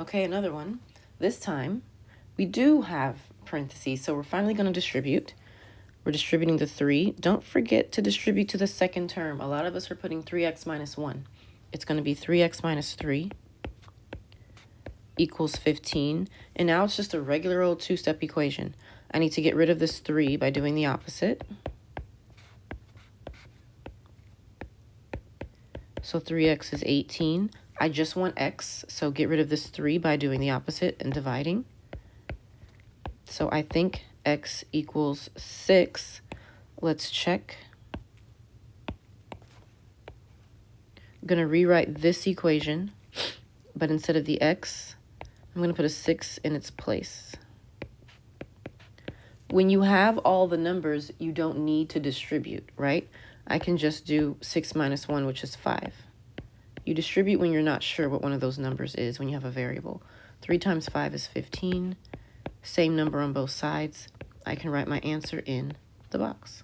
Okay, another one. This time, we do have parentheses, so we're finally going to distribute. We're distributing the 3. Don't forget to distribute to the second term. A lot of us are putting 3x minus 1. It's going to be 3x minus 3 equals 15. And now it's just a regular old two-step equation. I need to get rid of this 3 by doing the opposite. So 3x is 18. I just want x, so get rid of this 3 by doing the opposite and dividing. So I think x equals 6. Let's check. I'm going to rewrite this equation, but instead of the x, I'm going to put a 6 in its place. When you have all the numbers, you don't need to distribute, right? I can just do 6 minus 1, which is 5. You distribute when you're not sure what one of those numbers is, when you have a variable. 3 times 5 is 15. Same number on both sides. I can write my answer in the box.